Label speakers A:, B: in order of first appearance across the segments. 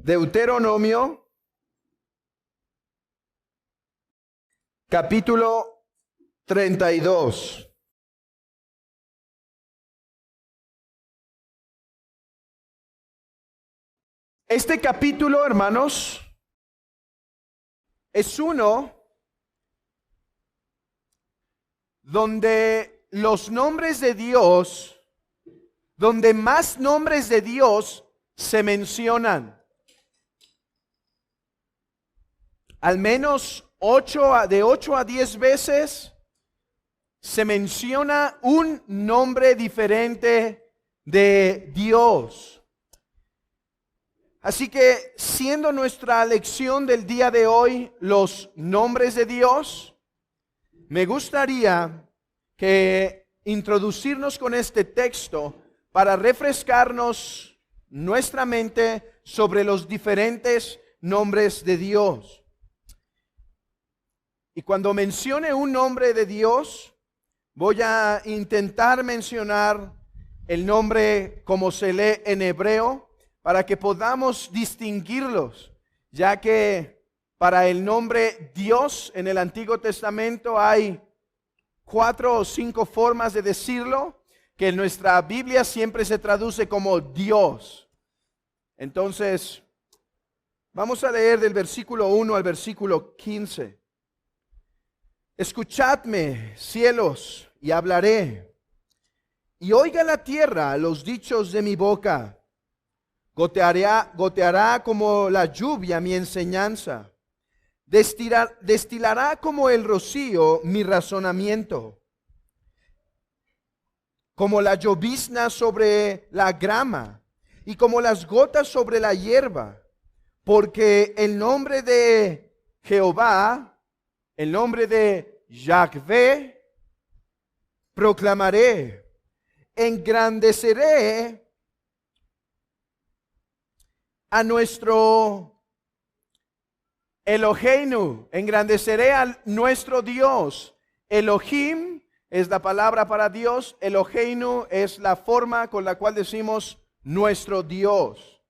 A: Deuteronomio, capítulo 32. Este capítulo, hermanos, es uno donde los nombres de Dios, donde más nombres de Dios se mencionan. Al menos de 8 a 10 veces se menciona un nombre diferente de Dios. Así que, siendo nuestra lección del día de hoy los nombres de Dios, me gustaría que introducirnos con este texto para refrescarnos nuestra mente sobre los diferentes nombres de Dios. Y cuando mencione un nombre de Dios, voy a intentar mencionar el nombre como se lee en hebreo, para que podamos distinguirlos, ya que para el nombre Dios en el Antiguo Testamento hay 4 o 5 formas de decirlo, que en nuestra Biblia siempre se traduce como Dios. Entonces, vamos a leer del versículo 1 al versículo 15. Escuchadme, cielos, y hablaré, y oiga la tierra los dichos de mi boca. Goteará como la lluvia mi enseñanza, destilará como el rocío mi razonamiento, como la llovizna sobre la grama y como las gotas sobre la hierba, porque el nombre de Jehová, el nombre de Yahvé, proclamaré, engrandeceré a nuestro Eloheinu, engrandeceré a nuestro Dios. Elohim es la palabra para Dios, Eloheinu es la forma con la cual decimos nuestro Dios.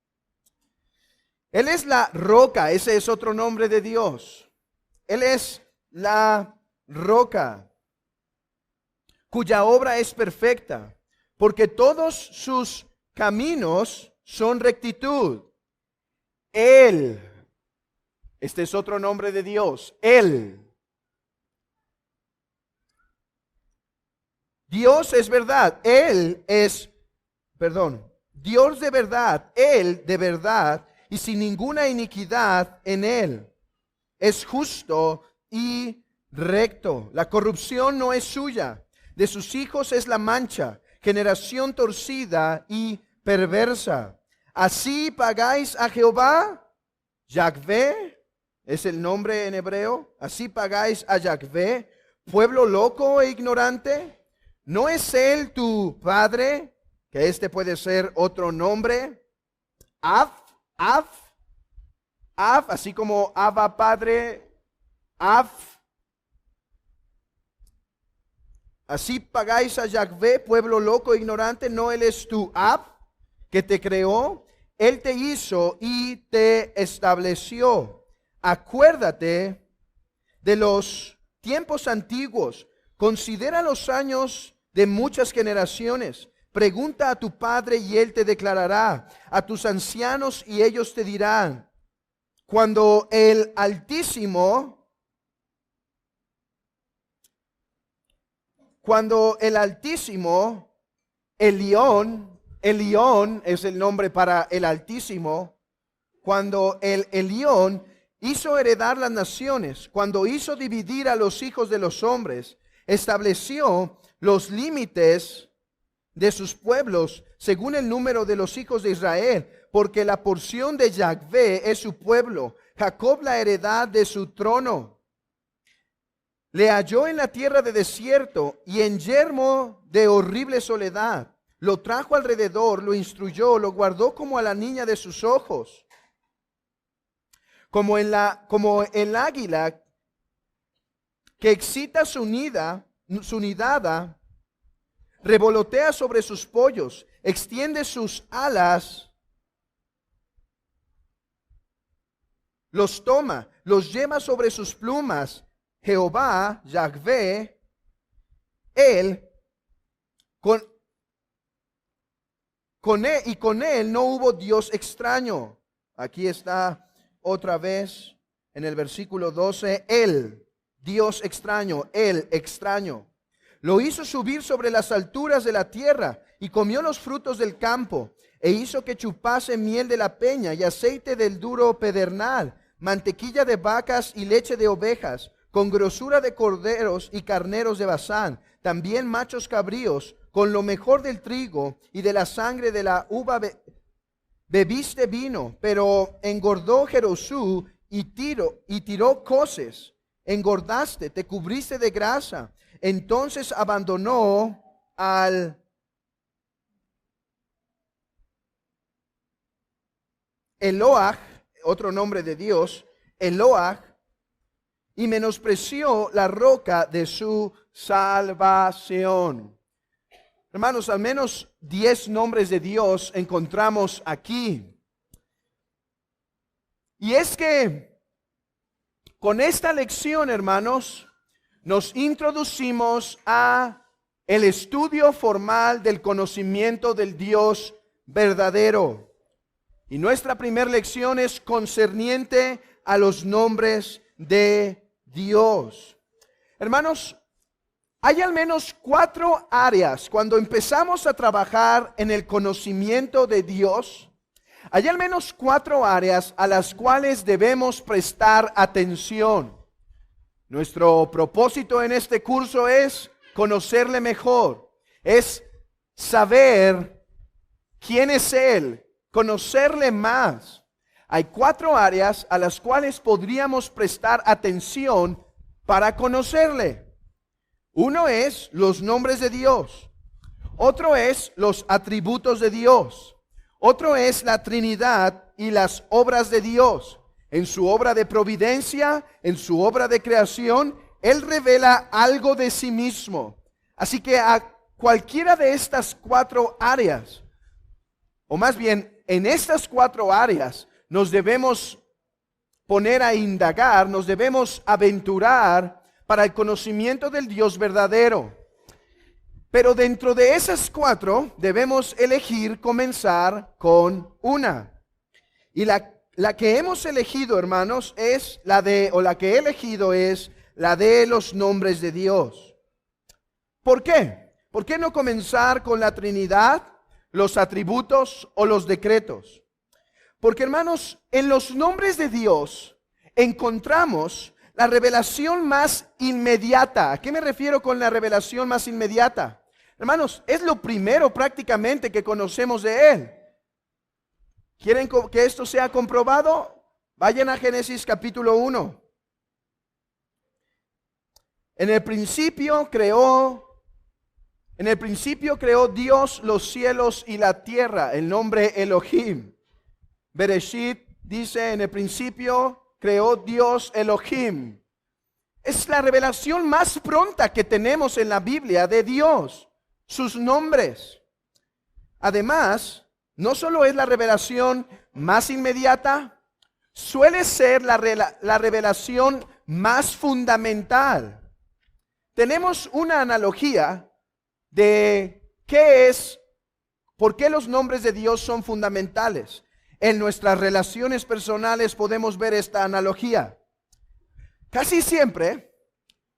A: Él es la roca, ese es otro nombre de Dios. Él es la roca, cuya obra es perfecta, porque todos sus caminos son rectitud. Él, este es otro nombre de Dios, Él. Dios es verdad, Dios de verdad, Él de verdad y sin ninguna iniquidad en Él. Es justo y recto, la corrupción no es suya, de sus hijos es la mancha, generación torcida y perversa. Así pagáis a Jehová, Yahvé, es el nombre en hebreo. Así pagáis a Yahvé, pueblo loco e ignorante. ¿No es él tu padre? Que este puede ser otro nombre. Av, así como Abba padre, Av. Así pagáis a Yahvé, pueblo loco e ignorante. ¿No él es tu Ab, que te creó? Él te hizo y te estableció. Acuérdate de los tiempos antiguos. Considera los años de muchas generaciones. Pregunta a tu padre y él te declarará. A tus ancianos y ellos te dirán. Cuando el Altísimo, Elión es el nombre para el Altísimo. Cuando el Elión hizo heredar las naciones, cuando hizo dividir a los hijos de los hombres, estableció los límites de sus pueblos según el número de los hijos de Israel, porque la porción de Yahvé es su pueblo, Jacob la heredad de su trono. Le halló en la tierra de desierto y en yermo de horrible soledad. Lo trajo alrededor, lo instruyó, lo guardó como a la niña de sus ojos. Como el águila que excita su nidada, revolotea sobre sus pollos, extiende sus alas los toma, los lleva sobre sus plumas. Jehová, Yahvé, Él, con él, y con Él no hubo Dios extraño. Aquí está otra vez en el versículo 12, Él, Dios extraño, Él extraño. Lo hizo subir sobre las alturas de la tierra y comió los frutos del campo, e hizo que chupase miel de la peña y aceite del duro pedernal, mantequilla de vacas y leche de ovejas, con grosura de corderos y carneros de Basán, también machos cabríos, con lo mejor del trigo y de la sangre de la uva bebiste vino, pero engordó Jerosú y tiró coces. Engordaste, te cubriste de grasa. Entonces abandonó al Eloah, otro nombre de Dios, Eloah, y menospreció la roca de su salvación. Hermanos, al menos 10 nombres de Dios encontramos aquí. Y es que con esta lección, hermanos, nos introducimos a el estudio formal del conocimiento del Dios verdadero. Y nuestra primera lección es concerniente a los nombres de Dios. Hermanos, hay al menos 4 áreas cuando empezamos a trabajar en el conocimiento de Dios. Hay al menos 4 áreas a las cuales debemos prestar atención. Nuestro propósito en este curso es conocerle mejor, es saber quién es Él, conocerle más. Hay 4 áreas a las cuales podríamos prestar atención para conocerle. Uno es los nombres de Dios, otro es los atributos de Dios, otro es la Trinidad y las obras de Dios. En su obra de providencia, en su obra de creación, Él revela algo de sí mismo. Así que a cualquiera de estas 4 áreas, o más bien en estas 4 áreas, nos debemos poner a indagar, nos debemos aventurar para el conocimiento del Dios verdadero. Pero dentro de esas 4 debemos elegir comenzar con una. Y la que hemos elegido, hermanos, es la que he elegido es la de los nombres de Dios. ¿Por qué? ¿Por qué no comenzar con la Trinidad, los atributos o los decretos? Porque, hermanos, en los nombres de Dios encontramos la revelación más inmediata. ¿A qué me refiero con la revelación más inmediata? Hermanos, es lo primero prácticamente que conocemos de Él. ¿Quieren que esto sea comprobado? Vayan a Génesis capítulo 1. En el principio creó Dios los cielos y la tierra, el nombre Elohim. Bereshit dice, en el principio creó Dios Elohim. Es la revelación más pronta que tenemos en la Biblia de Dios, sus nombres. Además, no solo es la revelación más inmediata, suele ser la revelación más fundamental. Tenemos una analogía de por qué los nombres de Dios son fundamentales. En nuestras relaciones personales podemos ver esta analogía. Casi siempre,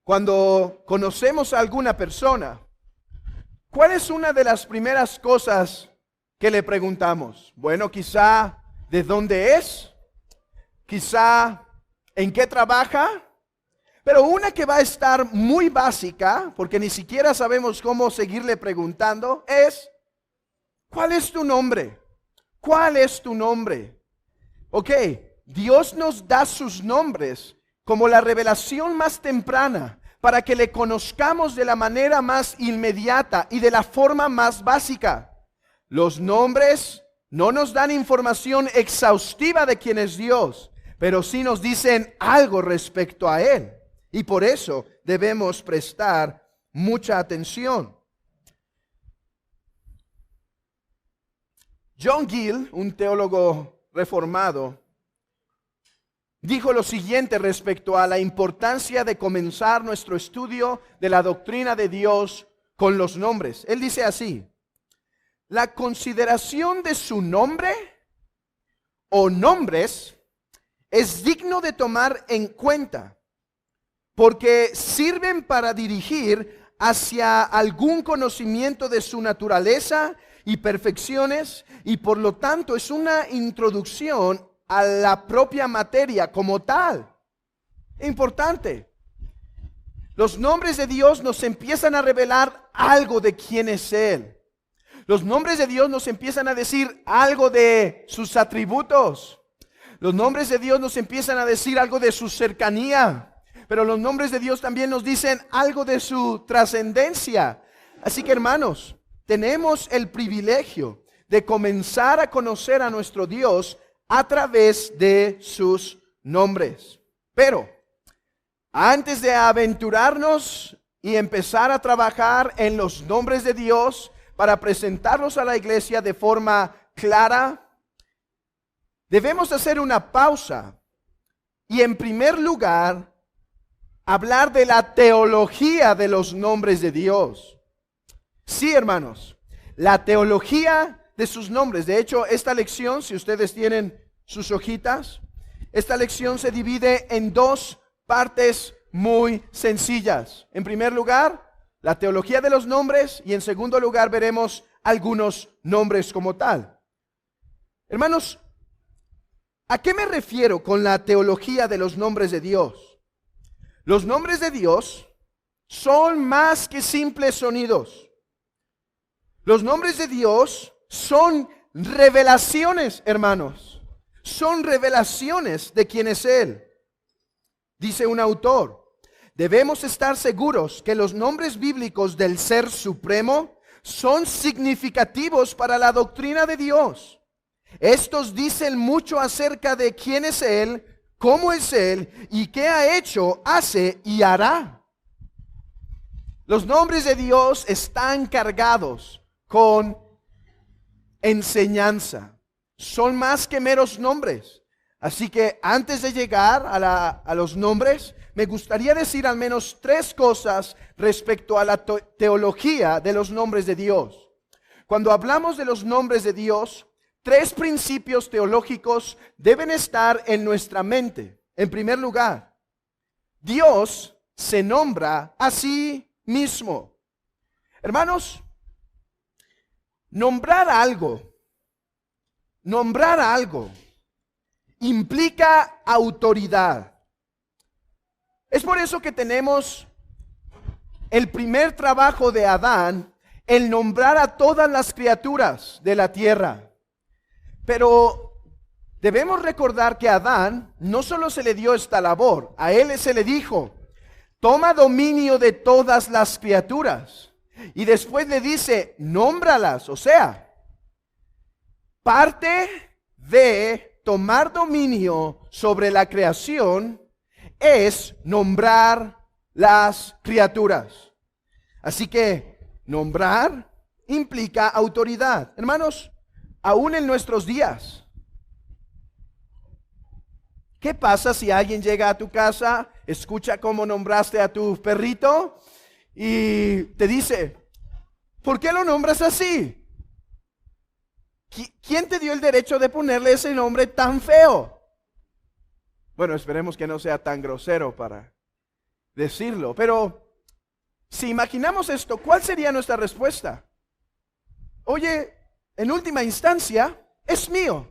A: cuando conocemos a alguna persona, ¿cuál es una de las primeras cosas que le preguntamos? Bueno, quizá ¿de dónde es? Quizá ¿en qué trabaja? Pero una que va a estar muy básica, porque ni siquiera sabemos cómo seguirle preguntando, es ¿cuál es tu nombre? ¿Cuál es tu nombre? Ok, Dios nos da sus nombres como la revelación más temprana para que le conozcamos de la manera más inmediata y de la forma más básica. Los nombres no nos dan información exhaustiva de quién es Dios, pero sí nos dicen algo respecto a Él. Y por eso debemos prestar mucha atención. John Gill, un teólogo reformado, dijo lo siguiente respecto a la importancia de comenzar nuestro estudio de la doctrina de Dios con los nombres. Él dice así: la consideración de su nombre o nombres es digno de tomar en cuenta, porque sirven para dirigir hacia algún conocimiento de su naturaleza y perfecciones, y por lo tanto es una introducción a la propia materia como tal. Importante. Los nombres de Dios nos empiezan a revelar algo de quién es Él. Los nombres de Dios nos empiezan a decir algo de sus atributos. Los nombres de Dios nos empiezan a decir algo de su cercanía. Pero los nombres de Dios también nos dicen algo de su trascendencia. Así que, hermanos, tenemos el privilegio de comenzar a conocer a nuestro Dios a través de sus nombres. Pero antes de aventurarnos y empezar a trabajar en los nombres de Dios para presentarlos a la iglesia de forma clara, debemos hacer una pausa y, en primer lugar, hablar de la teología de los nombres de Dios. Sí, hermanos, la teología de sus nombres. De hecho, esta lección, si ustedes tienen sus hojitas, esta lección se divide en dos partes muy sencillas. En primer lugar, la teología de los nombres, y en segundo lugar veremos algunos nombres como tal. Hermanos, ¿a qué me refiero con la teología de los nombres de Dios? Los nombres de Dios son más que simples sonidos. Los nombres de Dios son revelaciones, hermanos. Son revelaciones de quién es Él. Dice un autor: debemos estar seguros que los nombres bíblicos del Ser Supremo son significativos para la doctrina de Dios. Estos dicen mucho acerca de quién es Él, cómo es Él y qué ha hecho, hace y hará. Los nombres de Dios están cargados con enseñanza. Son más que meros nombres. Así que antes de llegar a los nombres, me gustaría decir al menos tres cosas respecto a la teología de los nombres de Dios. Cuando hablamos de los nombres de Dios, tres principios teológicos deben estar en nuestra mente. En primer lugar, Dios se nombra a sí mismo. Hermanos, nombrar algo implica autoridad. Es por eso que tenemos el primer trabajo de Adán, el nombrar a todas las criaturas de la tierra. Pero debemos recordar que a Adán no solo se le dio esta labor, a él se le dijo: toma dominio de todas las criaturas. Y después le dice: nómbralas. O sea, parte de tomar dominio sobre la creación es nombrar las criaturas. Así que nombrar implica autoridad. Hermanos, aún en nuestros días, ¿qué pasa si alguien llega a tu casa, escucha cómo nombraste a tu perrito y te dice: ¿por qué lo nombras así? ¿Quién te dio el derecho de ponerle ese nombre tan feo? Bueno, esperemos que no sea tan grosero para decirlo, pero si imaginamos esto, ¿cuál sería nuestra respuesta? Oye, en última instancia, es mío.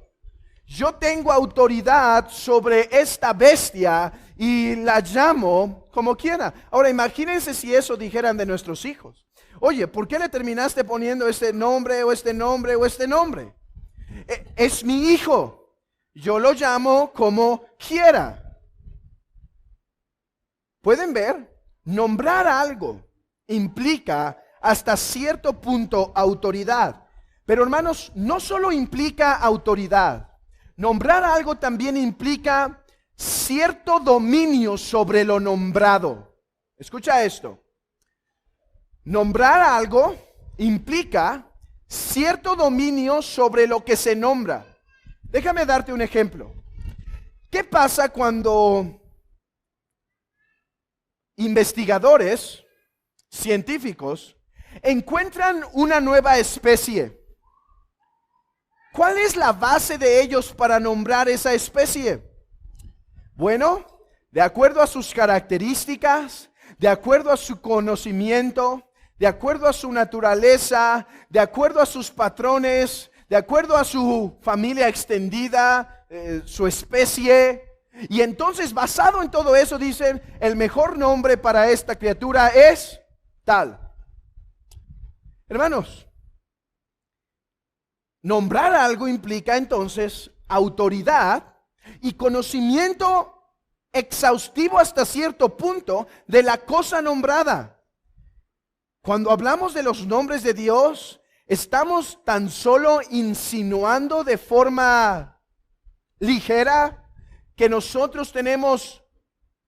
A: Yo tengo autoridad sobre esta bestia y la llamo como quiera. Ahora, imagínense si eso dijeran de nuestros hijos. Oye, ¿por qué le terminaste poniendo este nombre o este nombre o este nombre? Es mi hijo. Yo lo llamo como quiera. ¿Pueden ver? Nombrar algo implica hasta cierto punto autoridad. Pero hermanos, no solo implica autoridad. Nombrar algo también implica cierto dominio sobre lo nombrado. Escucha esto. Nombrar algo implica cierto dominio sobre lo que se nombra. Déjame darte un ejemplo. ¿Qué pasa cuando investigadores científicos encuentran una nueva especie? ¿Cuál es la base de ellos para nombrar esa especie? Bueno, de acuerdo a sus características, de acuerdo a su conocimiento, de acuerdo a su naturaleza, de acuerdo a sus patrones, de acuerdo a su familia extendida, su especie. Y entonces, basado en todo eso, dicen, el mejor nombre para esta criatura es tal. Hermanos, nombrar algo implica entonces autoridad y conocimiento exhaustivo hasta cierto punto de la cosa nombrada. Cuando hablamos de los nombres de Dios, estamos tan solo insinuando de forma ligera que nosotros tenemos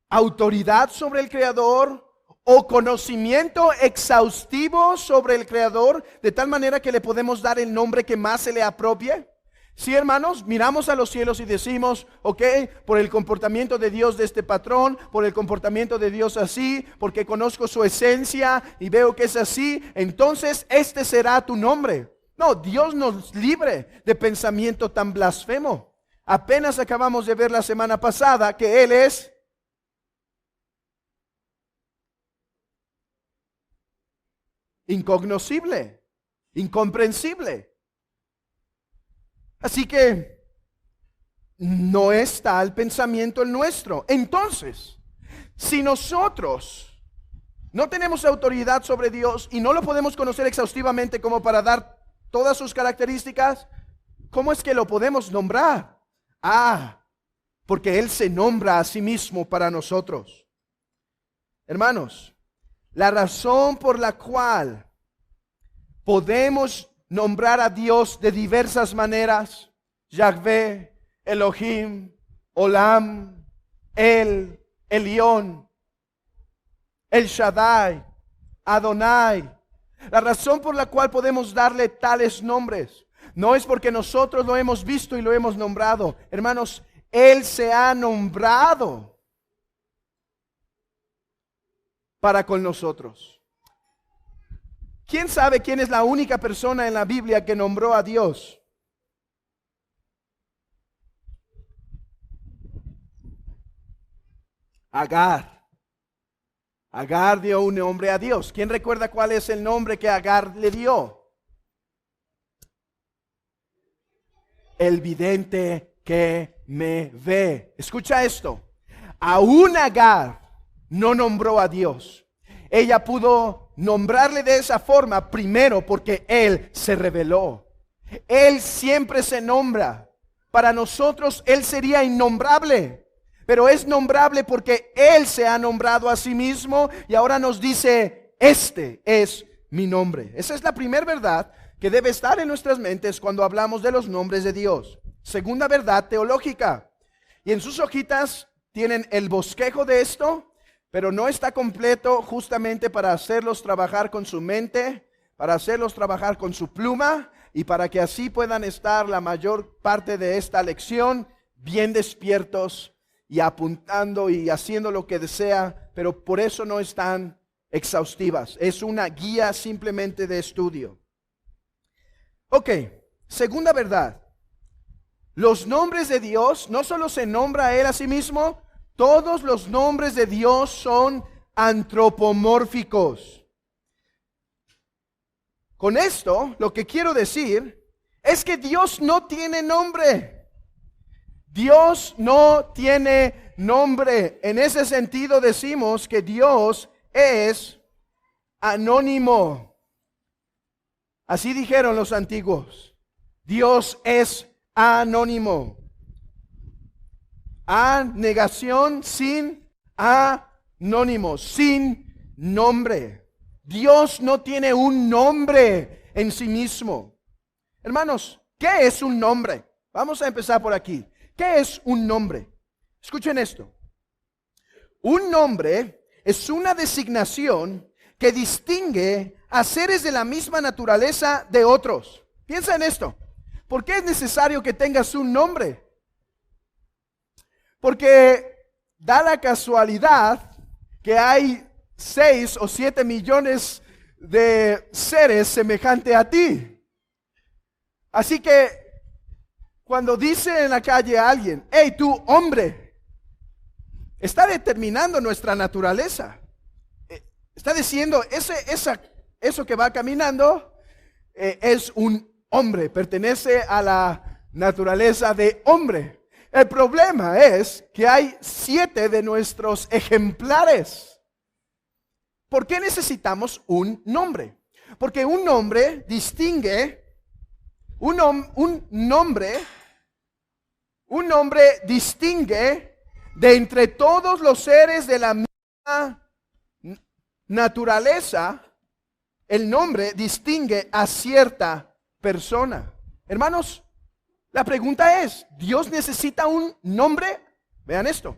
A: autoridad sobre el Creador o conocimiento exhaustivo sobre el Creador, de tal manera que le podemos dar el nombre que más se le apropie. Sí, hermanos, miramos a los cielos y decimos, ok, por el comportamiento de Dios de este patrón, por el comportamiento de Dios así, porque conozco su esencia y veo que es así, entonces este será tu nombre. No, Dios nos libre de pensamiento tan blasfemo. Apenas acabamos de ver la semana pasada que Él es incognoscible, incomprensible. Así que no está el pensamiento el nuestro. Entonces, si nosotros no tenemos autoridad sobre Dios y no lo podemos conocer exhaustivamente como para dar todas sus características, ¿cómo es que lo podemos nombrar? Porque Él se nombra a sí mismo para nosotros. Hermanos, la razón por la cual podemos nombrar a Dios de diversas maneras, Yahvé, Elohim, Olam, El Elyon, El Shaddai, Adonai. La razón por la cual podemos darle tales nombres no es porque nosotros lo hemos visto y lo hemos nombrado. Hermanos, Él se ha nombrado para con nosotros. ¿Quién sabe quién es la única persona en la Biblia que nombró a Dios? Agar. Agar dio un nombre a Dios. ¿Quién recuerda cuál es el nombre que Agar le dio? El vidente que me ve. Escucha esto. Aún Agar no nombró a Dios. Ella pudo nombrarle de esa forma primero porque Él se reveló. Él siempre se nombra. Para nosotros Él sería innombrable, pero es nombrable porque Él se ha nombrado a sí mismo y ahora nos dice, este es mi nombre. Esa es la primera verdad que debe estar en nuestras mentes cuando hablamos de los nombres de Dios. Segunda verdad teológica. Y en sus hojitas tienen el bosquejo de esto, pero no está completo justamente para hacerlos trabajar con su mente, para hacerlos trabajar con su pluma y para que así puedan estar la mayor parte de esta lección bien despiertos y apuntando y haciendo lo que desea, pero por eso no están exhaustivas. Es una guía simplemente de estudio. Ok, segunda verdad. Los nombres de Dios, no solo se nombra a Él a sí mismo, todos los nombres de Dios son antropomórficos. Con esto, lo que quiero decir es que Dios no tiene nombre. Dios no tiene nombre. En ese sentido decimos que Dios es anónimo. Así dijeron los antiguos. Dios es anónimo. A negación sin anónimo, sin nombre. Dios no tiene un nombre en sí mismo. Hermanos, ¿qué es un nombre? Vamos a empezar por aquí. ¿Qué es un nombre? Escuchen esto. Un nombre es una designación que distingue a seres de la misma naturaleza de otros. Piensa en esto. ¿Por qué es necesario que tengas un nombre? Porque da la casualidad que hay 6 o 7 millones de seres semejantes a ti. Así que cuando dice en la calle a alguien, hey, tú hombre, está determinando nuestra naturaleza. Está diciendo, eso que va caminando es un hombre, pertenece a la naturaleza de hombre. El problema es que hay 7 de nuestros ejemplares. ¿Por qué necesitamos un nombre? Porque un nombre distingue, un nombre distingue de entre todos los seres de la misma naturaleza. El nombre distingue a cierta persona. Hermanos, la pregunta es, ¿Dios necesita un nombre? Vean esto.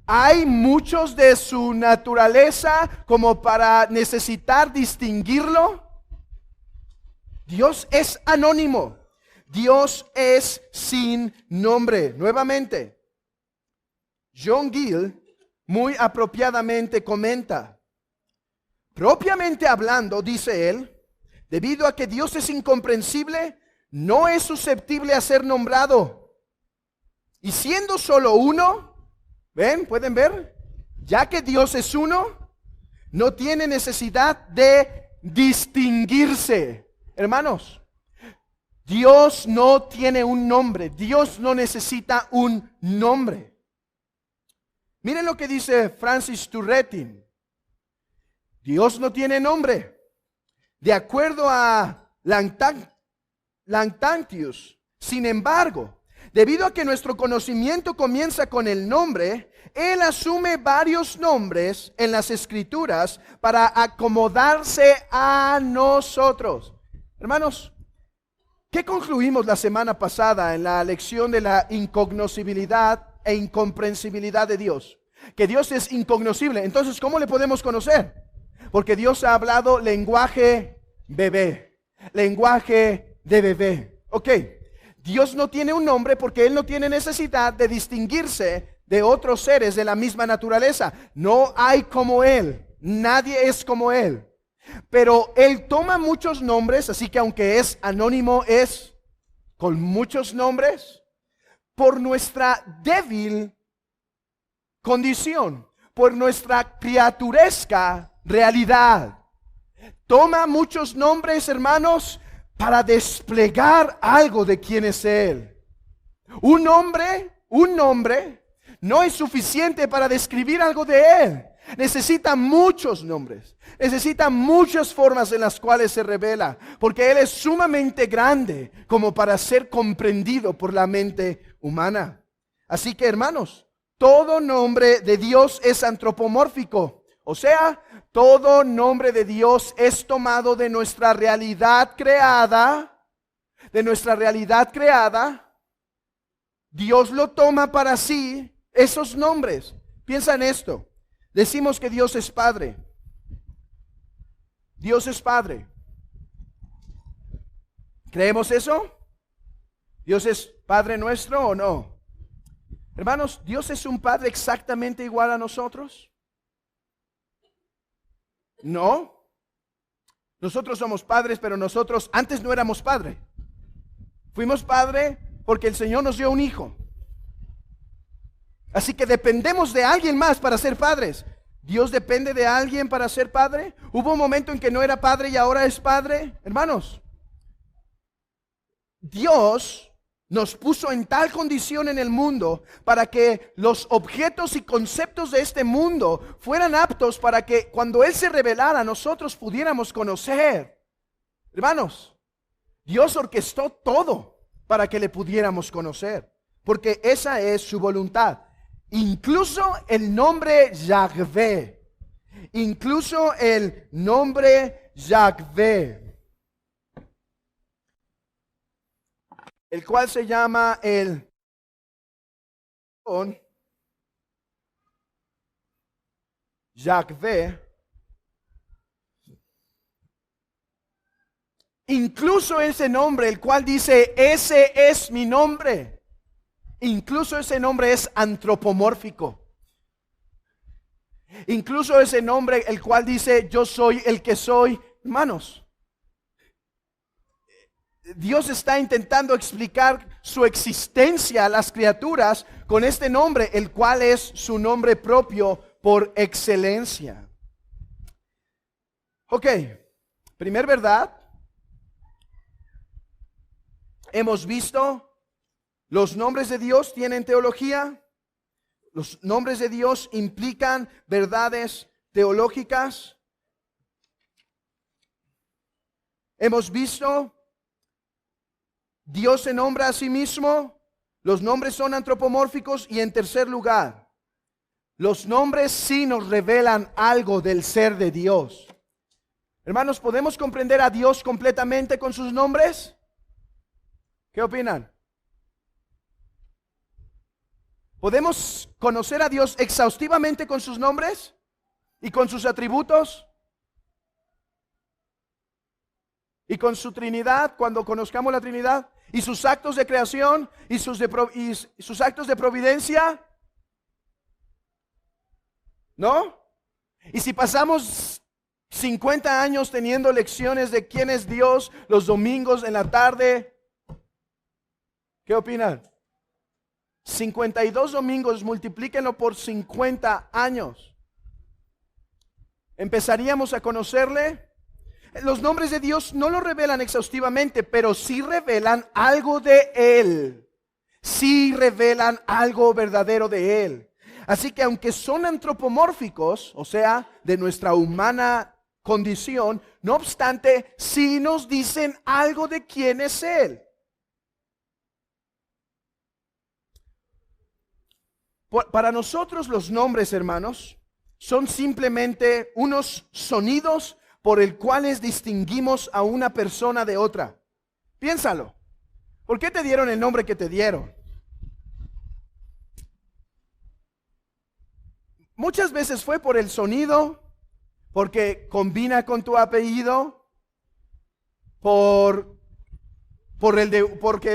A: ¿Hay muchos de su naturaleza como para necesitar distinguirlo? Dios es anónimo. Dios es sin nombre. Nuevamente, John Gill muy apropiadamente comenta, propiamente hablando, dice él, debido a que Dios es incomprensible, no es susceptible a ser nombrado. Y siendo solo uno, ¿ven? ¿Pueden ver? Ya que Dios es uno, no tiene necesidad de distinguirse. Hermanos, Dios no tiene un nombre. Dios no necesita un nombre. Miren lo que dice Francis Turretin. Dios no tiene nombre. De acuerdo a Lactantius, sin embargo, debido a que nuestro conocimiento comienza con el nombre, Él asume varios nombres en las Escrituras para acomodarse a nosotros. Hermanos, ¿qué concluimos la semana pasada en la lección de la incognoscibilidad e incomprensibilidad de Dios? Que Dios es incognoscible. Entonces, ¿cómo le podemos conocer? Porque Dios ha hablado lenguaje bebé, lenguaje de bebé. Ok, Dios no tiene un nombre porque Él no tiene necesidad de distinguirse de otros seres de la misma naturaleza. No hay como Él, nadie es como Él. Pero Él toma muchos nombres, así que aunque es anónimo, es con muchos nombres por nuestra débil condición, por nuestra criaturesca realidad. Toma muchos nombres, hermanos, para desplegar algo de quién es Él. Un nombre no es suficiente para describir algo de Él. Necesita muchos nombres, necesita muchas formas en las cuales se revela, porque Él es sumamente grande como para ser comprendido por la mente humana. Así que, hermanos, todo nombre de Dios es antropomórfico, o sea, todo nombre de Dios es tomado de nuestra realidad creada, Dios lo toma para sí, esos nombres. Piensa en esto. Decimos que Dios es Padre. Dios es Padre. ¿Creemos eso? ¿Dios es Padre nuestro o no? Hermanos, ¿Dios es un Padre exactamente igual a nosotros? No. Nosotros somos padres, pero nosotros antes no éramos padre. Fuimos padre porque el Señor nos dio un hijo. Así que dependemos de alguien más para ser padres. ¿Dios depende de alguien para ser padre? ¿Hubo un momento en que no era padre y ahora es padre? Hermanos, Dios nos puso en tal condición en el mundo para que los objetos y conceptos de este mundo fueran aptos para que cuando Él se revelara nosotros pudiéramos conocer. Hermanos, Dios orquestó todo para que le pudiéramos conocer, porque esa es su voluntad. Incluso el nombre Yahvé, el cual se llama el Yahvé. Incluso ese nombre, el cual dice, ese es mi nombre. Incluso ese nombre es antropomórfico. Incluso ese nombre, el cual dice, yo soy el que soy. Hermanos, Dios está intentando explicar su existencia a las criaturas con este nombre, el cual es su nombre propio por excelencia. Ok, primer verdad. Hemos visto, los nombres de Dios tienen teología. Los nombres de Dios implican verdades teológicas. Hemos visto, Dios se nombra a sí mismo. Los nombres son antropomórficos. Y en tercer lugar, los nombres sí nos revelan algo del ser de Dios. Hermanos, ¿podemos comprender a Dios completamente con sus nombres? ¿Qué opinan? ¿Podemos conocer a Dios exhaustivamente con sus nombres y con sus atributos? Y con su Trinidad, cuando conozcamos la Trinidad, y sus actos de creación y sus actos de providencia. ¿No? Y si pasamos 50 años teniendo lecciones de quién es Dios los domingos en la tarde, ¿qué opinan? 52 domingos, multiplíquenlo por 50 años. ¿Empezaríamos a conocerle? Los nombres de Dios no lo revelan exhaustivamente, pero sí revelan algo de Él. Sí revelan algo verdadero de Él. Así que aunque son antropomórficos, o sea, de nuestra humana condición, no obstante, sí nos dicen algo de quién es Él. Para nosotros los nombres, hermanos, son simplemente unos sonidos por el cuales distinguimos a una persona de otra. Piénsalo. ¿Por qué te dieron el nombre que te dieron? Muchas veces fue por el sonido, porque combina con tu apellido, porque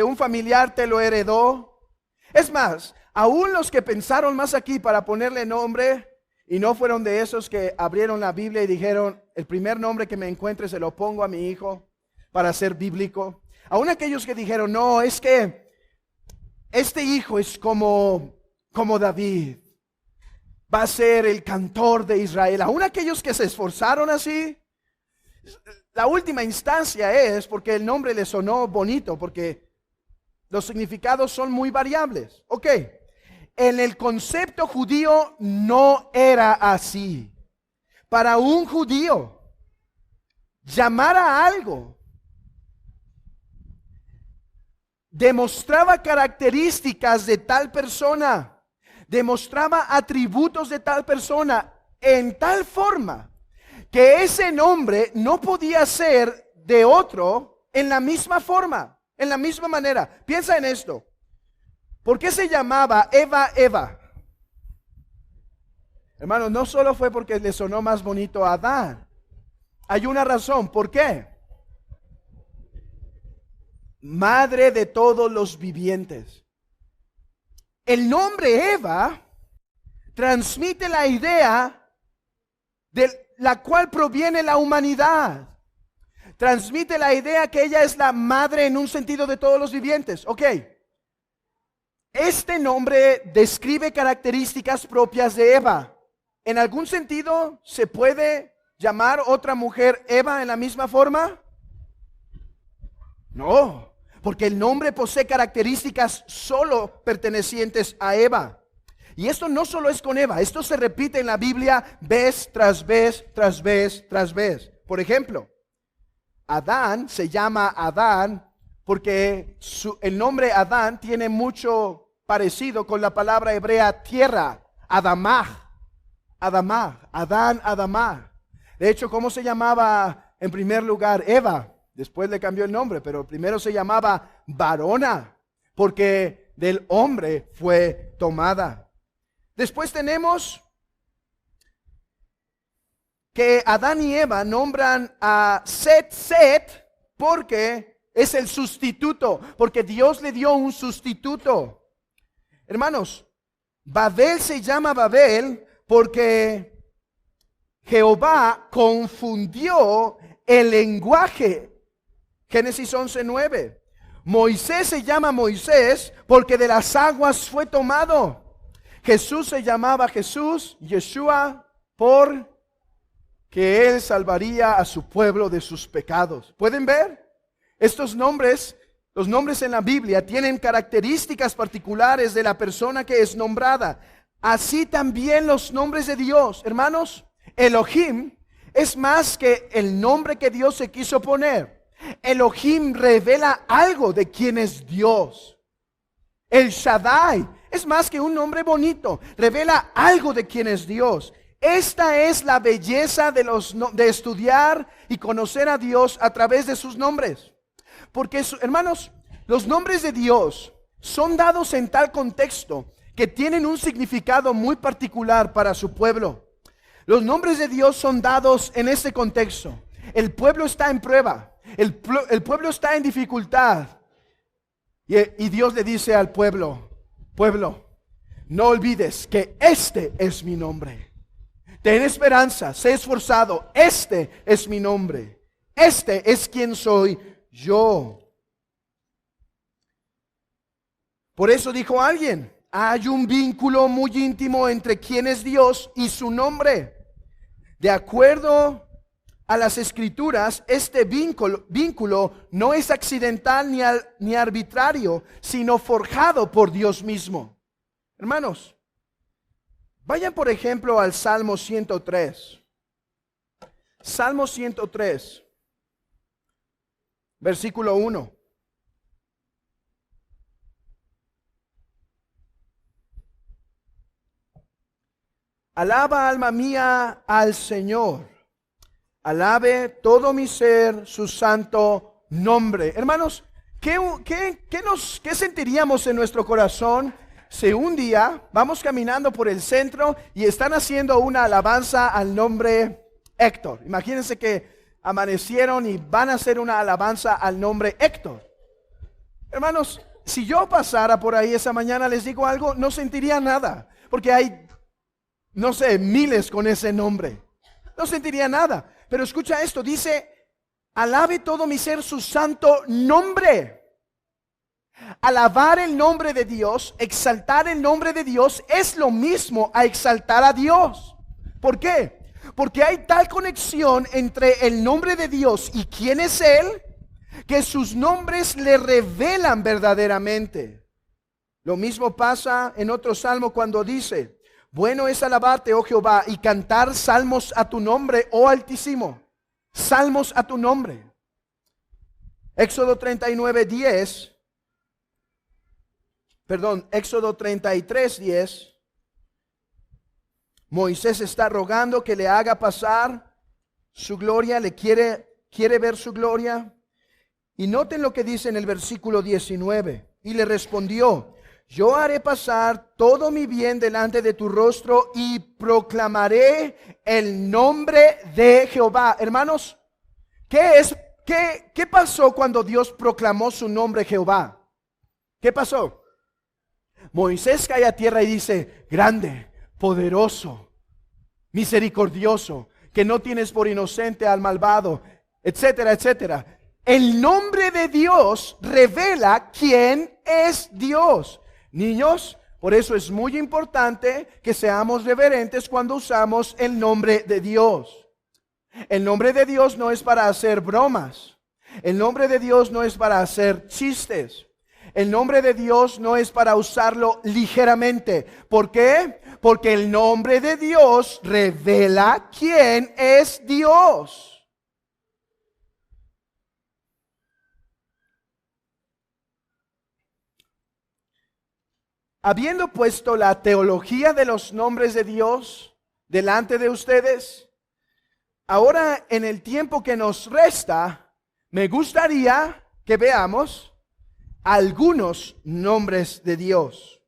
A: un familiar te lo heredó. Es más, aún los que pensaron más aquí para ponerle nombre y no fueron de esos que abrieron la Biblia y dijeron, el primer nombre que me encuentre se lo pongo a mi hijo para ser bíblico. Aún aquellos que dijeron, no, es que este hijo es como David, va a ser el cantor de Israel. Aún aquellos que se esforzaron así, la última instancia es porque el nombre le sonó bonito, porque los significados son muy variables. Ok, en el concepto judío no era así. Para un judío, llamar a algo demostraba características de tal persona, demostraba atributos de tal persona en tal forma que ese nombre no podía ser de otro en la misma forma, en la misma manera. Piensa en esto. ¿Por qué se llamaba Eva? Hermano, no solo fue porque le sonó más bonito a Adán. Hay una razón. ¿Por qué? Madre de todos los vivientes. El nombre Eva transmite la idea de la cual proviene la humanidad. Transmite la idea que ella es la madre en un sentido de todos los vivientes. Ok. Este nombre describe características propias de Eva. ¿En algún sentido se puede llamar otra mujer Eva en la misma forma? No, porque el nombre posee características solo pertenecientes a Eva. Y esto no solo es con Eva, esto se repite en la Biblia vez tras vez, tras vez, tras vez. Por ejemplo, Adán se llama Adán porque el nombre Adán tiene mucho parecido con la palabra hebrea tierra, Adamah, Adán, Adamah. De hecho, ¿cómo se llamaba en primer lugar Eva? Después le cambió el nombre, pero primero se llamaba varona, porque del hombre fue tomada. Después tenemos que Adán y Eva nombran a Set, porque es el sustituto, porque Dios le dio un sustituto. Hermanos, Babel se llama Babel porque Jehová confundió el lenguaje. Génesis 11:9. Moisés se llama Moisés porque de las aguas fue tomado. Jesús se llamaba Jesús, Yeshua, por que Él salvaría a su pueblo de sus pecados. ¿Pueden ver? Estos nombres, los nombres en la Biblia, tienen características particulares de la persona que es nombrada. Así también los nombres de Dios. Hermanos, Elohim es más que el nombre que Dios se quiso poner. Elohim revela algo de quién es Dios. El Shaddai es más que un nombre bonito, revela algo de quién es Dios. Esta es la belleza de estudiar y conocer a Dios a través de sus nombres. Porque, hermanos, los nombres de Dios son dados en tal contexto que tienen un significado muy particular para su pueblo. Los nombres de Dios son dados en este contexto. El pueblo está en prueba, el pueblo está en dificultad. Y Dios le dice al pueblo, no olvides que este es mi nombre. Ten esperanza, sé esforzado, este es mi nombre. Este es quien soy yo. Por eso dijo alguien, hay un vínculo muy íntimo entre quién es Dios y su nombre. De acuerdo a las Escrituras, este vínculo no es accidental ni arbitrario, sino forjado por Dios mismo. Hermanos, vayan por ejemplo al Salmo 103. Salmo 103, versículo 1. Alaba, alma mía, al Señor. Alabe todo mi ser su santo nombre. Hermanos, ¿qué sentiríamos en nuestro corazón si un día vamos caminando por el centro y están haciendo una alabanza al nombre Héctor? Imagínense que amanecieron y van a hacer una alabanza al nombre Héctor. Hermanos, si yo pasara por ahí esa mañana, les digo algo, no sentiría nada, porque hay, no sé, miles con ese nombre. No sentiría nada. Pero escucha esto, dice, alabe todo mi ser su santo nombre. Alabar el nombre de Dios, exaltar el nombre de Dios es lo mismo a exaltar a Dios. ¿Por qué? Porque hay tal conexión entre el nombre de Dios y quién es Él, que sus nombres le revelan verdaderamente. Lo mismo pasa en otro salmo cuando dice, bueno es alabarte, oh Jehová, y cantar salmos a tu nombre, oh Altísimo. Salmos a tu nombre. Éxodo 33:10. Moisés está rogando que le haga pasar su gloria, quiere ver su gloria. Y noten lo que dice en el versículo 19. Y le respondió, yo haré pasar todo mi bien delante de tu rostro y proclamaré el nombre de Jehová. Hermanos, ¿qué pasó cuando Dios proclamó su nombre Jehová? ¿Qué pasó? Moisés cae a tierra y dice, grande, poderoso, misericordioso, que no tienes por inocente al malvado, etcétera, etcétera. El nombre de Dios revela quién es Dios. Niños, por eso es muy importante que seamos reverentes cuando usamos el nombre de Dios. El nombre de Dios no es para hacer bromas. El nombre de Dios no es para hacer chistes. El nombre de Dios no es para usarlo ligeramente. ¿Por qué? Porque el nombre de Dios revela quién es Dios. Habiendo puesto la teología de los nombres de Dios delante de ustedes, ahora en el tiempo que nos resta, me gustaría que veamos algunos nombres de Dios.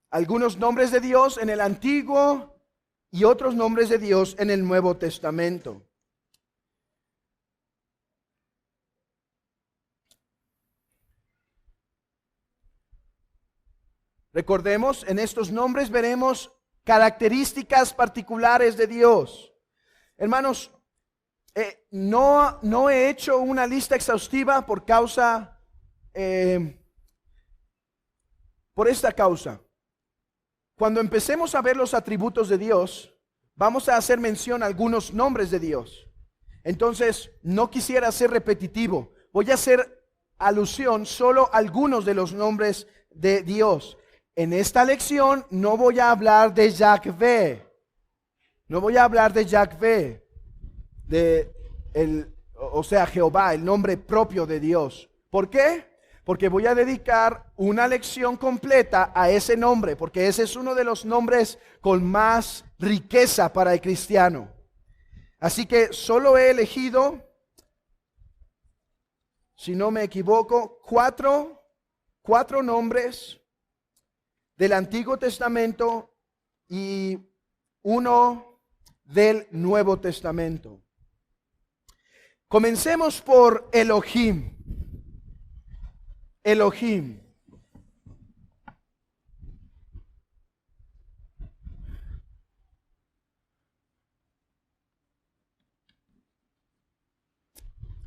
A: Algunos nombres de Dios en el Antiguo y otros nombres de Dios en el Nuevo Testamento. Recordemos, en estos nombres veremos características particulares de Dios. Hermanos, no he hecho una lista exhaustiva por esta causa. Cuando empecemos a ver los atributos de Dios, vamos a hacer mención a algunos nombres de Dios. Entonces, no quisiera ser repetitivo. Voy a hacer alusión solo a algunos de los nombres de Dios. En esta lección no voy a hablar de Yahvé. No voy a hablar de Yahvé, o sea, Jehová, el nombre propio de Dios. ¿Por qué? Porque voy a dedicar una lección completa a ese nombre, porque ese es uno de los nombres con más riqueza para el cristiano. Así que solo he elegido, si no me equivoco, cuatro nombres del Antiguo Testamento y uno del Nuevo Testamento. Comencemos por Elohim. Elohim.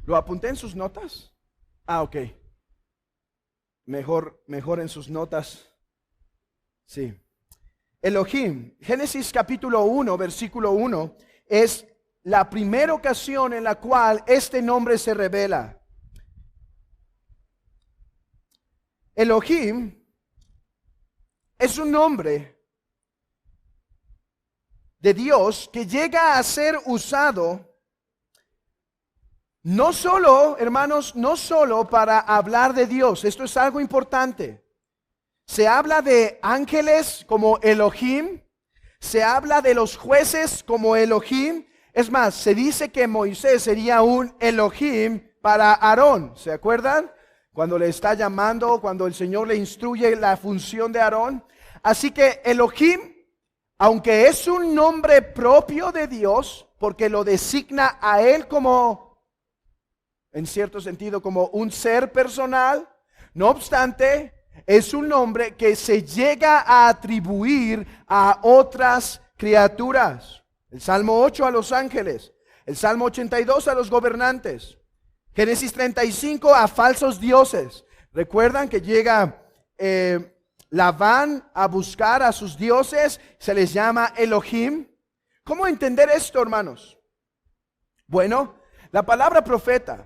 A: ¿Lo apunté en sus notas? Ok. Mejor en sus notas. Sí. Elohim, Génesis capítulo 1, versículo 1, es la primera ocasión en la cual este nombre se revela. Elohim es un nombre de Dios que llega a ser usado no solo, hermanos, no solo para hablar de Dios. Esto es algo importante. Se habla de ángeles como Elohim, se habla de los jueces como Elohim. Es más, se dice que Moisés sería un Elohim para Aarón. ¿Se acuerdan? Cuando le está llamando, cuando el Señor le instruye la función de Aarón. Así que Elohim, aunque es un nombre propio de Dios, porque lo designa a Él como, en cierto sentido, como un ser personal, no obstante, es un nombre que se llega a atribuir a otras criaturas. El Salmo 8 a los ángeles, el Salmo 82 a los gobernantes, Génesis 35 a falsos dioses. ¿Recuerdan que llega Labán a buscar a sus dioses? Se les llama Elohim. ¿Cómo entender esto, hermanos? Bueno, la palabra profeta,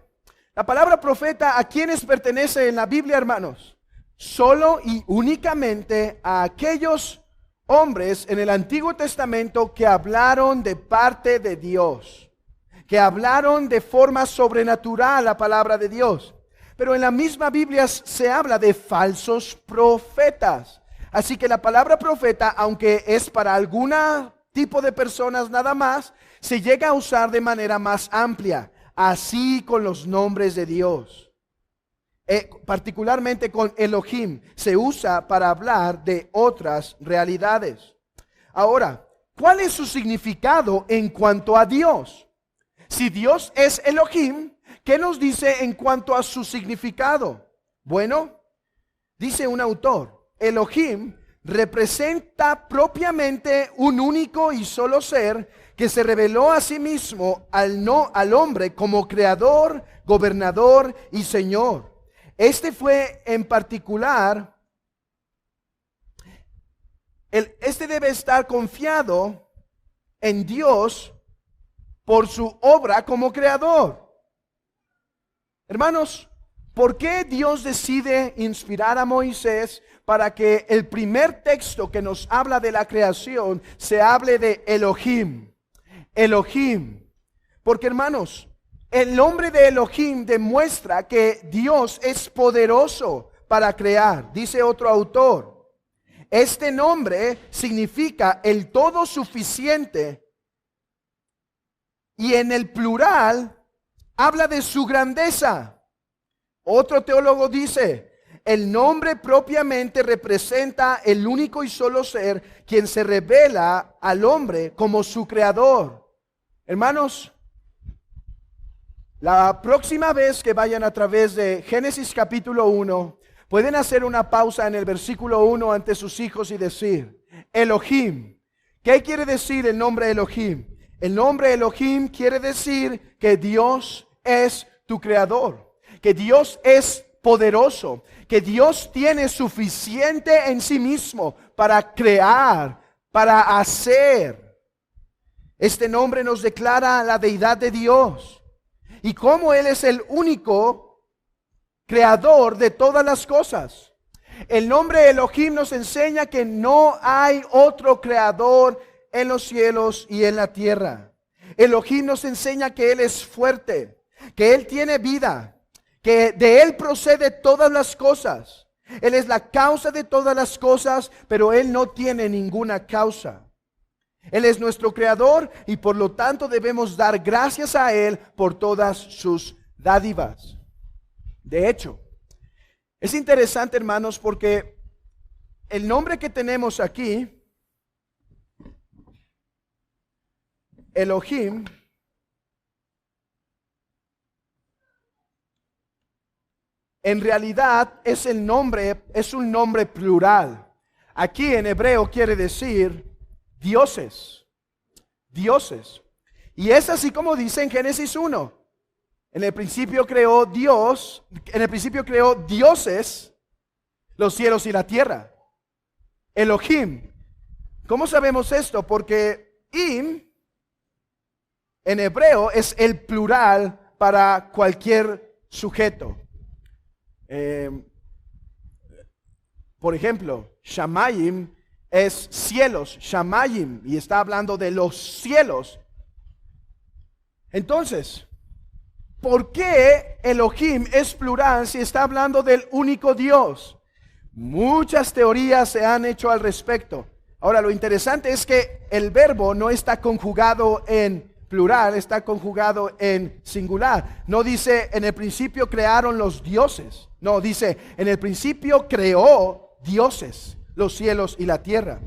A: ¿a quiénes pertenece en la Biblia, hermanos? Solo y únicamente a aquellos hombres en el Antiguo Testamento que hablaron de parte de Dios, que hablaron de forma sobrenatural la palabra de Dios. Pero en la misma Biblia se habla de falsos profetas. Así que la palabra profeta, aunque es para algún tipo de personas nada más, se llega a usar de manera más amplia. Así con los nombres de Dios. Particularmente con Elohim, se usa para hablar de otras realidades. Ahora, ¿cuál es su significado en cuanto a Dios? Si Dios es Elohim, ¿qué nos dice en cuanto a su significado? Bueno, dice un autor, Elohim representa propiamente un único y solo ser que se reveló a sí mismo al hombre como creador, gobernador y señor. Este fue en particular, este debe estar confiado en Dios por su obra como creador. Hermanos, ¿por qué Dios decide inspirar a Moisés para que el primer texto que nos habla de la creación se hable de Elohim? Elohim. Porque, hermanos, el nombre de Elohim demuestra que Dios es poderoso para crear. Dice otro autor, este nombre significa el todo suficiente y en el plural habla de su grandeza. Otro teólogo dice, el nombre propiamente representa el único y solo ser quien se revela al hombre como su creador. Hermanos, la próxima vez que vayan a través de Génesis capítulo 1, Pueden hacer una pausa en el versículo 1 ante sus hijos y decir, Elohim. ¿Qué quiere decir el nombre Elohim? El nombre Elohim quiere decir que Dios es tu creador, que Dios es poderoso, que Dios tiene suficiente en sí mismo para crear, para hacer. Este nombre nos declara la deidad de Dios y cómo Él es el único creador de todas las cosas. El nombre Elohim nos enseña que no hay otro creador en los cielos y en la tierra. Elohim nos enseña que Él es fuerte, que Él tiene vida, que de Él procede todas las cosas. Él es la causa de todas las cosas, pero Él no tiene ninguna causa. Él es nuestro creador y por lo tanto debemos dar gracias a Él por todas sus dádivas. De hecho, es interesante, hermanos, porque el nombre que tenemos aquí, Elohim, en realidad es un nombre plural. Aquí en hebreo quiere decir dioses, dioses. Y es así como dice en Génesis 1. En el principio creó Dios, en el principio creó dioses, los cielos y la tierra. Elohim. ¿Cómo sabemos esto? Porque Im en hebreo es el plural para cualquier sujeto. Por ejemplo, Shamayim es cielos, Shamayim, y está hablando de los cielos. Entonces, ¿por qué Elohim es plural si está hablando del único Dios? Muchas teorías se han hecho al respecto. Ahora, lo interesante es que el verbo no está conjugado en plural, está conjugado en singular. No dice, en el principio crearon los dioses. No, dice, en el principio creó dioses, los cielos y la tierra.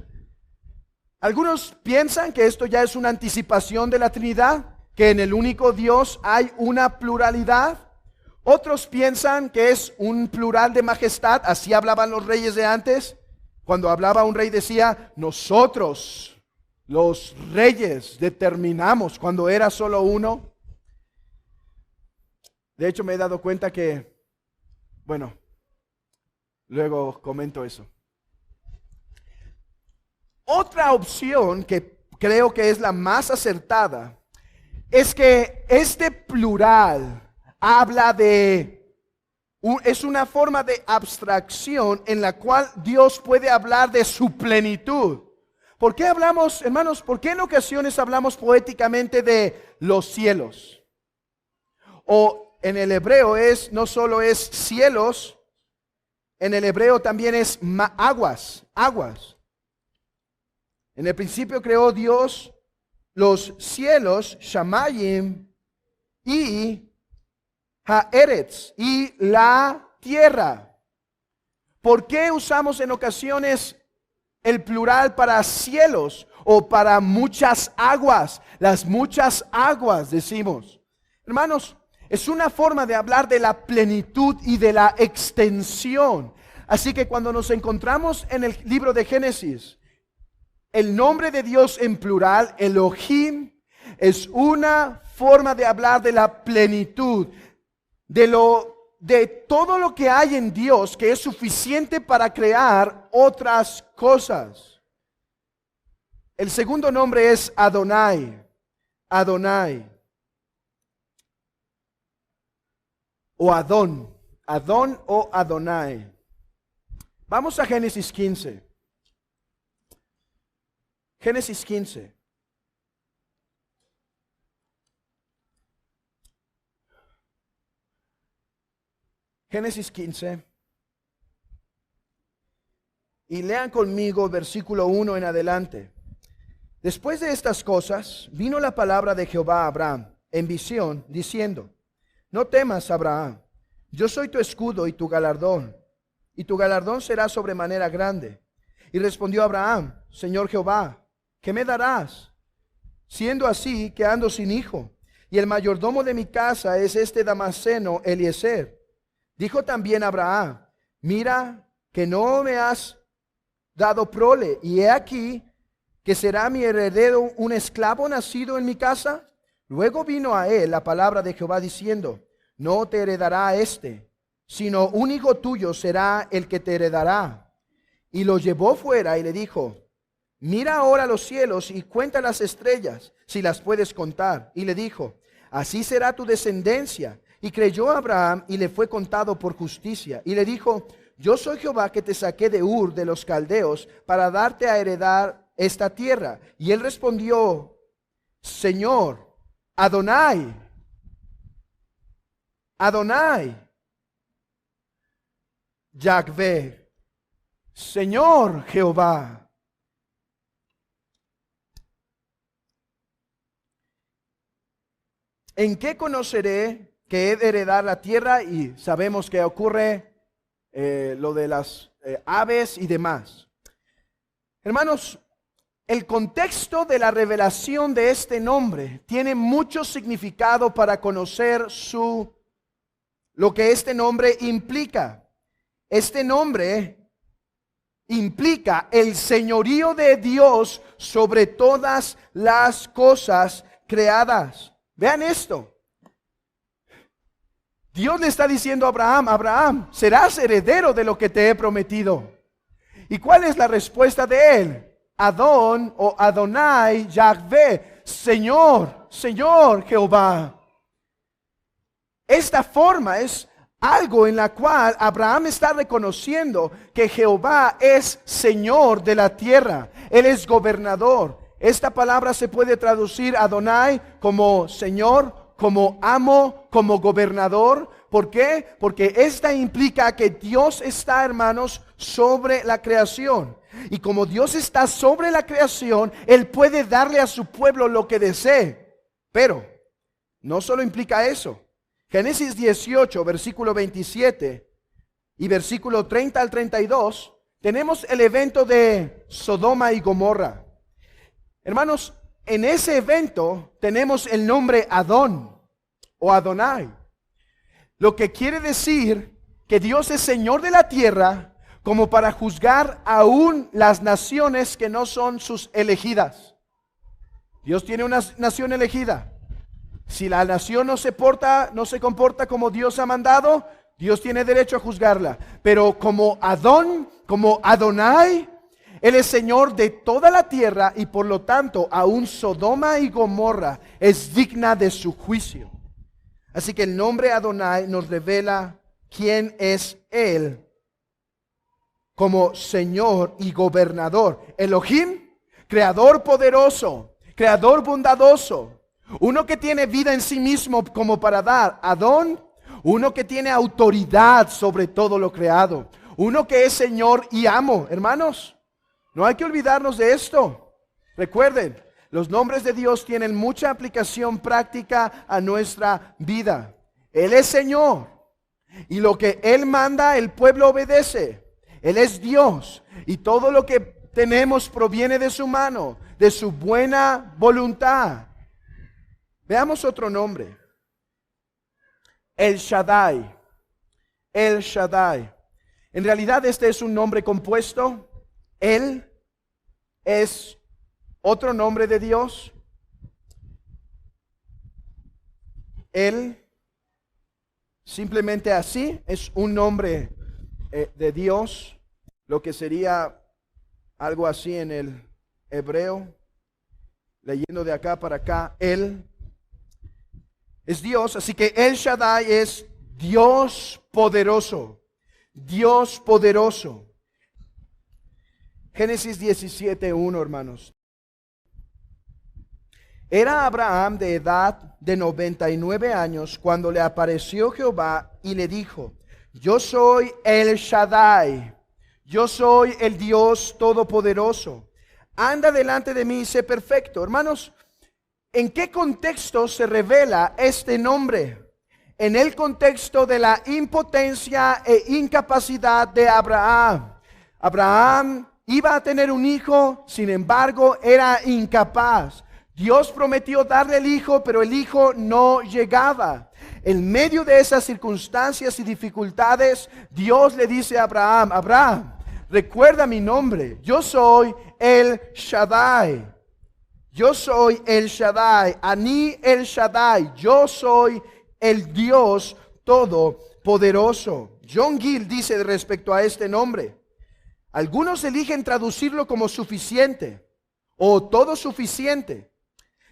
A: Algunos piensan que esto ya es una anticipación de la Trinidad, que en el único Dios hay una pluralidad. Otros piensan que es un plural de majestad, así hablaban los reyes de antes. Cuando hablaba un rey decía, nosotros, los reyes, determinamos, cuando era solo uno. De hecho, me he dado cuenta que, bueno, luego comento eso. Otra opción que creo que es la más acertada es que este plural habla es una forma de abstracción en la cual Dios puede hablar de su plenitud. ¿Por qué hablamos, hermanos, por qué en ocasiones hablamos poéticamente de los cielos? O en el hebreo no solo es cielos, en el hebreo también es aguas. En el principio creó Dios los cielos, Shamayim, y Haaretz, y la tierra. ¿Por qué usamos en ocasiones el plural para cielos o para muchas aguas? Las muchas aguas, decimos. Hermanos, es una forma de hablar de la plenitud y de la extensión. Así que cuando nos encontramos en el libro de Génesis, el nombre de Dios en plural, Elohim, es una forma de hablar de la plenitud, de todo lo que hay en Dios, que es suficiente para crear otras cosas. El segundo nombre es Adonai. Adonai. O Adón. Adón o Adonai. Vamos a Génesis 15. Génesis 15. Génesis 15. Y lean conmigo versículo 1 en adelante. Después de estas cosas, vino la palabra de Jehová a Abraham en visión, diciendo: no temas, Abraham, yo soy tu escudo y tu galardón será sobremanera grande. Y respondió Abraham: Señor Jehová, ¿qué me darás? Siendo así que ando sin hijo, y el mayordomo de mi casa es este Damaseno Eliezer. Dijo también Abraham: mira que no me has dado prole, y he aquí que será mi heredero un esclavo nacido en mi casa. Luego vino a él la palabra de Jehová diciendo, no te heredará este, sino un hijo tuyo será el que te heredará. Y lo llevó fuera y le dijo, mira ahora los cielos y cuenta las estrellas, si las puedes contar. Y le dijo, así será tu descendencia. Y creyó Abraham y le fue contado por justicia. Y le dijo, yo soy Jehová que te saqué de Ur de los caldeos para darte a heredar esta tierra. Y él respondió, Señor, Adonai, Adonai, Yahvé, Señor Jehová. ¿En qué conoceré que he de heredar la tierra? Y sabemos que ocurre lo de las aves y demás. Hermanos, el contexto de la revelación de este nombre tiene mucho significado para conocer lo que este nombre implica. Este nombre implica el señorío de Dios sobre todas las cosas creadas. Vean esto. Dios le está diciendo a Abraham, Abraham, serás heredero de lo que te he prometido. ¿Y cuál es la respuesta de él? Adón o Adonai, Yahvé, Señor, Señor Jehová. Esta forma es algo en la cual Abraham está reconociendo que Jehová es Señor de la tierra. Él es gobernador. Esta palabra se puede traducir Adonai como Señor, como amo, como gobernador. ¿Por qué? Porque esta implica que Dios está, hermanos, sobre la creación. Y como Dios está sobre la creación, Él puede darle a su pueblo lo que desee. Pero no solo implica eso. Génesis 18, versículo 27 y versículo 30 al 32, tenemos el evento de Sodoma y Gomorra. Hermanos, en ese evento tenemos el nombre Adón o Adonai, lo que quiere decir que Dios es Señor de la tierra como para juzgar aún las naciones que no son sus elegidas. Dios tiene una nación elegida. Si la nación no se comporta como Dios ha mandado, Dios tiene derecho a juzgarla. Pero como Adón, como Adonai, Él es Señor de toda la tierra y por lo tanto aún Sodoma y Gomorra es digna de su juicio. Así que el nombre Adonai nos revela quién es Él como Señor y gobernador. Elohim, creador poderoso, creador bondadoso, uno que tiene vida en sí mismo como para dar. Adón, uno que tiene autoridad sobre todo lo creado, uno que es Señor y amo. Hermanos, no hay que olvidarnos de esto. Recuerden, los nombres de Dios tienen mucha aplicación práctica a nuestra vida. Él es Señor y lo que Él manda, el pueblo obedece. Él es Dios y todo lo que tenemos proviene de su mano, de su buena voluntad. Veamos otro nombre. El Shaddai. El Shaddai. En realidad este es un nombre compuesto. Él es otro nombre de Dios. Él, simplemente así, es un nombre de Dios, lo que sería algo así en el hebreo, leyendo de acá para acá. Él es Dios, así que El Shaddai es Dios poderoso, Dios poderoso. Génesis 17:1, hermanos. Era Abraham de edad de 99 años cuando le apareció Jehová y le dijo, yo soy El Shaddai, yo soy el Dios todopoderoso. Anda delante de mí y sé perfecto. Hermanos, ¿en qué contexto se revela este nombre? En el contexto de la impotencia e incapacidad de Abraham. Abraham iba a tener un hijo, sin embargo, era incapaz. Dios prometió darle el hijo, pero el hijo no llegaba. En medio de esas circunstancias y dificultades, Dios le dice a Abraham, Abraham, recuerda mi nombre, yo soy el Shaddai. Yo soy el Shaddai, Ani el Shaddai, yo soy el Dios Todopoderoso. John Gill dice respecto a este nombre, algunos eligen traducirlo como suficiente o todo suficiente,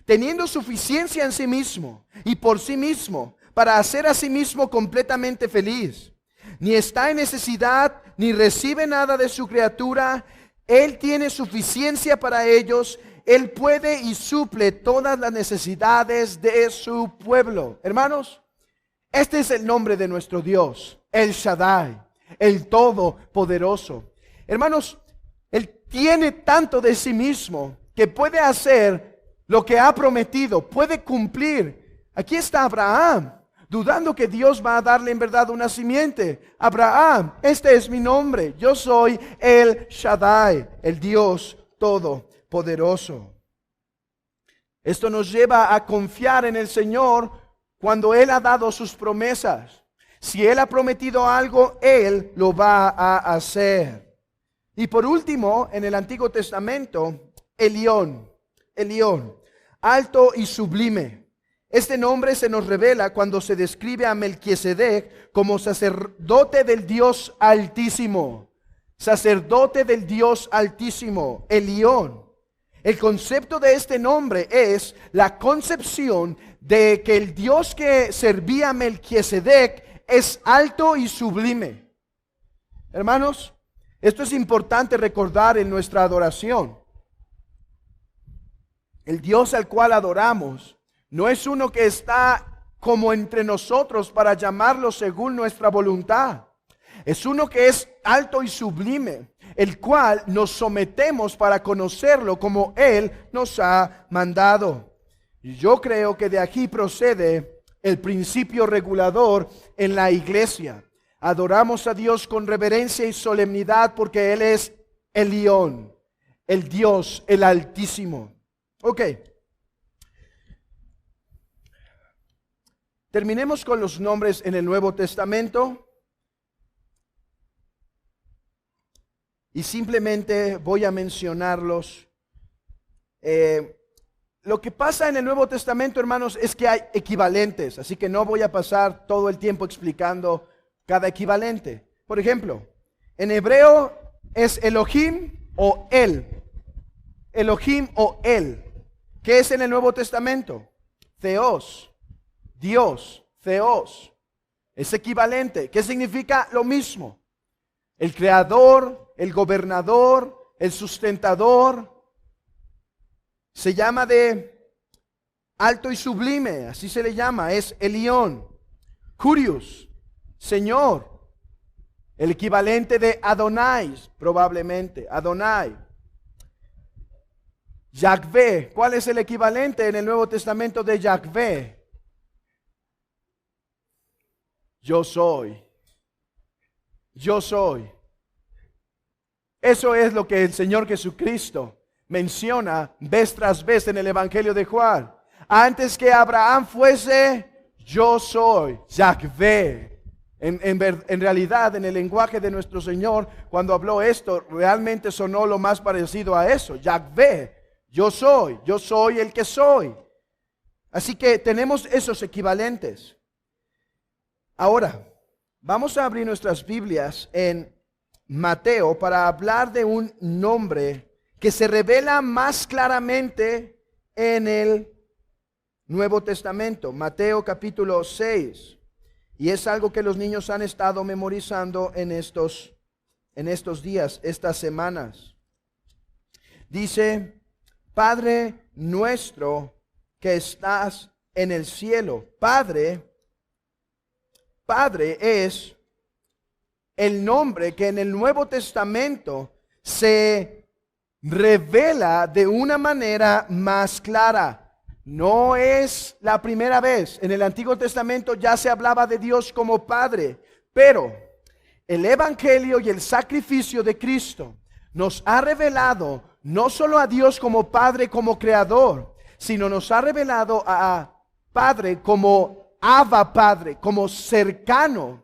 A: teniendo suficiencia en sí mismo y por sí mismo, para hacer a sí mismo completamente feliz. Ni está en necesidad, ni recibe nada de su criatura. Él tiene suficiencia para ellos. Él puede y suple todas las necesidades de su pueblo. Hermanos, este es el nombre de nuestro Dios, el Shaddai, el Todopoderoso. Hermanos, Él tiene tanto de sí mismo que puede hacer lo que ha prometido, puede cumplir. Aquí está Abraham, dudando que Dios va a darle en verdad una simiente. Abraham, este es mi nombre, yo soy el Shaddai, el Dios Todopoderoso. Esto nos lleva a confiar en el Señor cuando Él ha dado sus promesas. Si Él ha prometido algo, Él lo va a hacer. Y por último, en el Antiguo Testamento, Elión, alto y sublime. Este nombre se nos revela cuando se describe a Melquisedec como sacerdote del Dios Altísimo. Sacerdote del Dios Altísimo, Elión. El concepto de este nombre es la concepción de que el Dios que servía a Melquisedec es alto y sublime. Hermanos, esto es importante recordar en nuestra adoración. El Dios al cual adoramos no es uno que está como entre nosotros para llamarlo según nuestra voluntad. Es uno que es alto y sublime, el cual nos sometemos para conocerlo como Él nos ha mandado. Y yo creo que de aquí procede el principio regulador en la iglesia. Adoramos a Dios con reverencia y solemnidad porque Él es Elión, el Dios, el Altísimo. Ok. Terminemos con los nombres en el Nuevo Testamento. Y simplemente voy a mencionarlos. Lo que pasa en el Nuevo Testamento, hermanos, es que hay equivalentes. Así que no voy a pasar todo el tiempo explicando cada equivalente. Por ejemplo, en hebreo es Elohim o El. Elohim o El. ¿Qué es en el Nuevo Testamento? Theos. Dios. Theos. Es equivalente. ¿Qué significa lo mismo? El creador, el gobernador, el sustentador. Se llama de alto y sublime, así se le llama, es Elión. Curios, Señor. El equivalente de Adonai, probablemente, Adonai. Yahvé, ¿cuál es el equivalente en el Nuevo Testamento de Yahvé? Yo soy. Yo soy. Eso es lo que el Señor Jesucristo menciona vez tras vez en el Evangelio de Juan. Antes que Abraham fuese, yo soy Yahvé. En realidad, en el lenguaje de nuestro Señor, cuando habló esto, realmente sonó lo más parecido a eso. Yahvé, yo soy el que soy. Así que tenemos esos equivalentes. Ahora, vamos a abrir nuestras Biblias en Mateo para hablar de un nombre que se revela más claramente en el Nuevo Testamento. Mateo capítulo 6. Y es algo que los niños han estado memorizando en estos días, estas semanas. Dice, Padre nuestro que estás en el cielo. Padre es el nombre que en el Nuevo Testamento se revela de una manera más clara. No es la primera vez. En el Antiguo Testamento ya se hablaba de Dios como Padre, pero el Evangelio y el sacrificio de Cristo nos ha revelado no solo a Dios como Padre, como Creador, sino nos ha revelado a Padre como Abba Padre, como cercano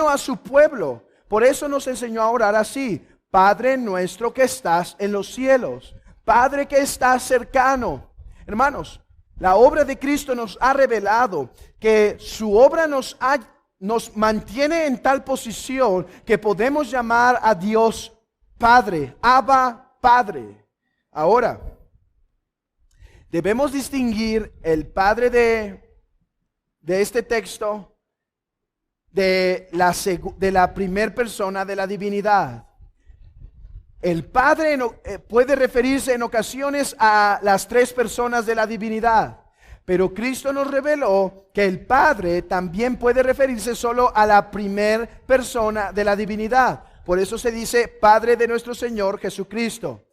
A: a su pueblo. Por eso nos enseñó a orar así: Padre nuestro que estás en los cielos, Padre que estás cercano. Hermanos, la obra de Cristo nos ha revelado que su obra nos mantiene en tal posición que podemos llamar a Dios Padre, Abba Padre. Ahora, debemos distinguir el Padre de este texto de la primera persona de la divinidad. El Padre puede referirse en ocasiones a las tres personas de la divinidad, pero Cristo nos reveló que el Padre también puede referirse solo a la primera persona de la divinidad. Por eso se dice Padre de nuestro Señor Jesucristo.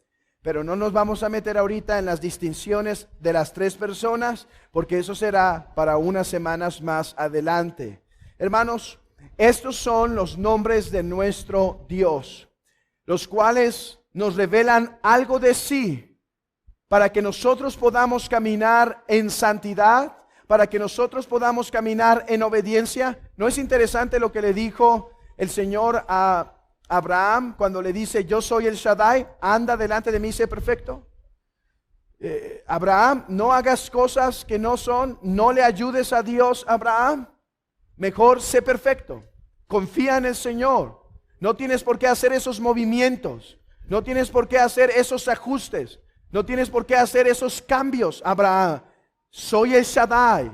A: Pero no nos vamos a meter ahorita en las distinciones de las tres personas, porque eso será para unas semanas más adelante. Hermanos, estos son los nombres de nuestro Dios, los cuales nos revelan algo de sí, para que nosotros podamos caminar en santidad, para que nosotros podamos caminar en obediencia. ¿No es interesante lo que le dijo el Señor a Abraham cuando le dice: yo soy el Shaddai, anda delante de mí, sé perfecto? Abraham, no hagas cosas que no son, no le ayudes a Dios, Abraham. Mejor sé perfecto, confía en el Señor. No tienes por qué hacer esos movimientos, no tienes por qué hacer esos ajustes, no tienes por qué hacer esos cambios, Abraham. Soy el Shaddai,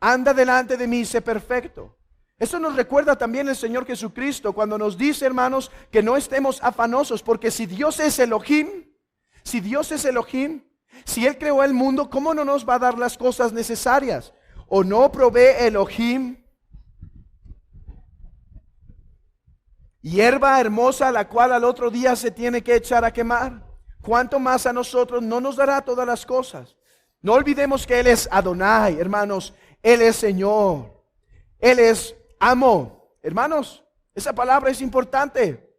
A: anda delante de mí, sé perfecto. Eso nos recuerda también el Señor Jesucristo cuando nos dice, hermanos, que no estemos afanosos, porque si Dios es Elohim, si Él creó el mundo, ¿cómo no nos va a dar las cosas necesarias? ¿O no provee Elohim hierba hermosa, la cual al otro día se tiene que echar a quemar? ¿Cuánto más a nosotros no nos dará todas las cosas? No olvidemos que Él es Adonai, hermanos. Él es Señor, Él es amo. Hermanos, esa palabra es importante.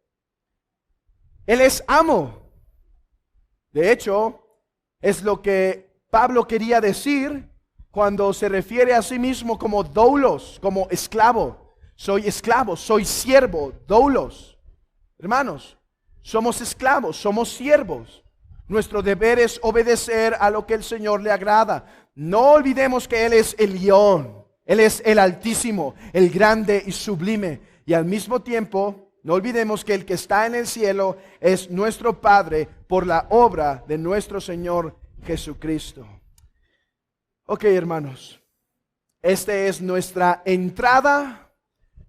A: Él es amo. De hecho, es lo que Pablo quería decir cuando se refiere a sí mismo como doulos, como esclavo. Soy esclavo, soy siervo, doulos. Hermanos, somos esclavos, somos siervos. Nuestro deber es obedecer a lo que el Señor le agrada. No olvidemos que Él es el León. Él es el Altísimo, el grande y sublime. Y al mismo tiempo, no olvidemos que el que está en el cielo es nuestro Padre por la obra de nuestro Señor Jesucristo. Ok, hermanos, esta es nuestra entrada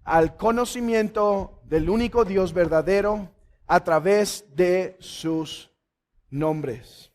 A: al conocimiento del único Dios verdadero a través de sus nombres.